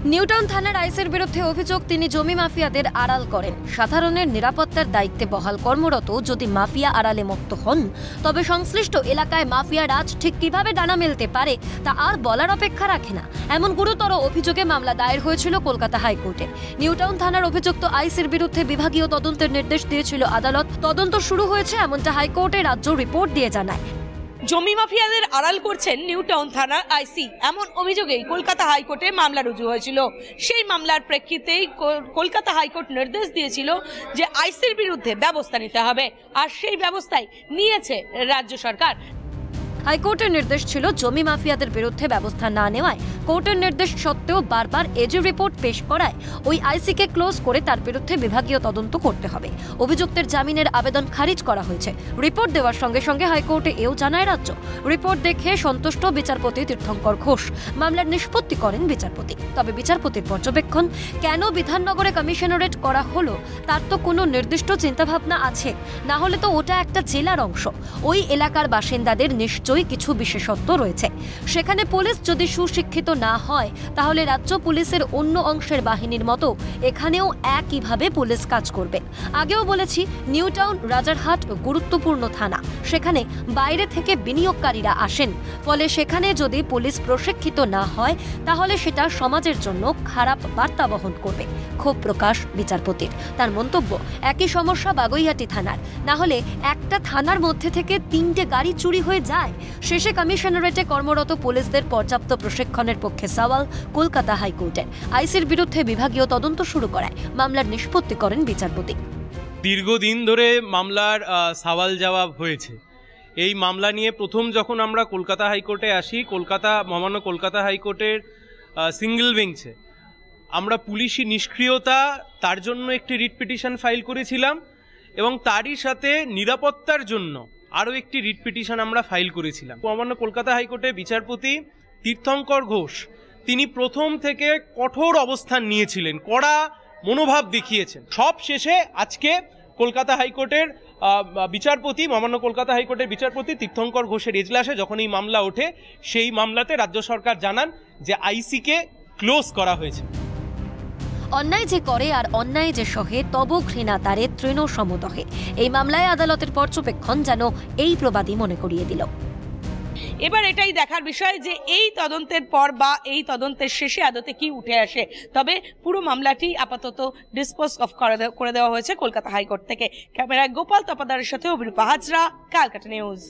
নিউটাউন থানার আইসির বিরুদ্ধে অভিযোগ তিনি জমি মাফিয়াদের আড়াল করেন। সাধারণের নিরাপত্তার দায়িত্বে বহাল কর্মরত যদি মাফিয়া আড়ালে মত্ত হন, তবে সংশ্লিষ্ট এলাকায় মাফিয়া রাজ ঠিক কিভাবে ডানা মেলতে পারে তা আর বলার অপেক্ষা রাখে না। এমন গুরুতর অভিযোগে মামলা দায়ের হয়েছিল কলকাতা হাইকোর্টে। নিউটাউন থানার অভিযুক্ত আইসির বিরুদ্ধে বিভাগীয় তদন্তের নির্দেশ দিয়েছিল আদালত। তদন্ত শুরু হয়েছে এমনটা হাইকোর্টে রাজ্য রিপোর্ট দিয়ে জানায়। জমি মাফিয়াদের আড়াল করছেন নিউটাউন থানার আইসি, এমন অভিযোগেই কলকাতা হাইকোর্টে মামলা রুজু হয়েছিল। সেই মামলার প্রেক্ষিতেই কলকাতা হাইকোর্ট নির্দেশ দিয়েছিল যে আইসির বিরুদ্ধে ব্যবস্থা নিতে হবে, আর সেই ব্যবস্থাই নিয়েছে রাজ্য সরকার। হাইকোর্টের নির্দেশ ছিল জমি মাফিয়াদের বিরুদ্ধে ব্যবস্থা না নেওয়ায়। কোর্টের নির্দেশ সত্ত্বেও বারবার এজি রিপোর্ট পেশ করায় ওই আইসিকে ক্লোজ করে তার বিরুদ্ধে বিভাগীয় তদন্ত করতে হবে। অভিযুক্তের জামিনের আবেদন খারিজ করা হয়েছে। রিপোর্ট দেওয়ার সঙ্গে সঙ্গে হাইকোর্টে এও জানায় রাজ্য। রিপোর্ট দেখে সন্তুষ্ট বিচারপতি তীর্থঙ্কর ঘোষ মামলার নিষ্পত্তি করেন বিচারপতি। তবে বিচারপতির পর্যবেক্ষণ, কেন বিধাননগরে কমিশনারেট করা হলো তার তো কোনো নির্দিষ্ট চিন্তাভাবনা আছে, না হলে তো ওটা একটা জেলার অংশ। ওই এলাকার বাসিন্দাদের নিশ্চয়ই কিছু বিশেষত্ব রয়েছে। সেখানে পুলিশ যদি সুশিক্ষিত না হয়, তাহলে রাজ্য পুলিশের অন্য অংশের বাহিনীর মতো এখানেও একইভাবে পুলিশ কাজ করবে। আগেও বলেছি, নিউটাউন রাজারহাট গুরুত্বপূর্ণ থানা। সেখানে বাইরে থেকে বিনিয়োগকারীরা আসেন, ফলে সেখানে যদি পুলিশ প্রশিক্ষিত না হয়, তাহলে সেটা সমাজের জন্য খারাপ বার্তা বহন করবে। ক্ষোভ প্রকাশ বিচারপতির। তার মন্তব্য, একই সমস্যা বাগুইআটি থানার। না হলে একটা থানার মধ্যে থেকে 3টে গাড়ি চুরি হয়ে যায়। শেষে কমিশনারেটে কর্মরত পুলিশদের পর্যাপ্ত প্রশিক্ষণের পক্ষে সওয়াল কলকাতা হাইকোর্টের। আইসির বিরুদ্ধে বিভাগীয় তদন্ত শুরু করায় মামলার নিষ্পত্তি করেন বিচারপতি। দীর্ঘদিন ধরে মামলার সওয়াল জবাব হয়েছে। এই মামলা নিয়ে প্রথম যখন আমরা কলকাতা হাইকোর্টে আসি, মহামান্য কলকাতা হাইকোর্টের সিঙ্গেল বেঞ্চে আমরা পুলিশি নিষ্ক্রিয়তা তার জন্য একটি রিট পিটিশন ফাইল করেছিলাম, এবং তারই সাথে নিরাপত্তার জন্য আরও একটি রিট পিটিশন আমরা ফাইল করেছিলাম। মহামান্য কলকাতা হাইকোর্টের বিচারপতি তীর্থঙ্কর ঘোষ তিনি প্রথম থেকে কঠোর অবস্থান নিয়েছিলেন, কড়া মনোভাব দেখিয়েছেন। সব শেষে আজকে কলকাতা হাইকোর্টের মহামান্য কলকাতা হাইকোর্টের বিচারপতি তীর্থঙ্কর ঘোষের এজলাসে যখন এই মামলা ওঠে, সেই মামলাতে রাজ্য সরকার জানান যে আইসিকে ক্লোজ করা হয়েছে। অন্যায় যে করে আর অন্যায় যে সহে, তব ঘৃণা তারে তৃণ সমদহে। এই মামলায় আদালতের পর্যবেক্ষণ যেন এই প্রবাদই মনে করিয়ে দিল। এবার এটাই দেখার বিষয় যে এই তদন্তের পর বা এই তদন্তের শেষে আদতে কি উঠে আসে। তবে পুরো মামলাটি আপাতত ডিসপোজ অফ করে দেওয়া হয়েছে কলকাতা হাইকোর্ট থেকে। ক্যামেরায় গোপাল তপাদারের সাথে অভিরূপা হাজরা, ক্যালকাটা নিউজ।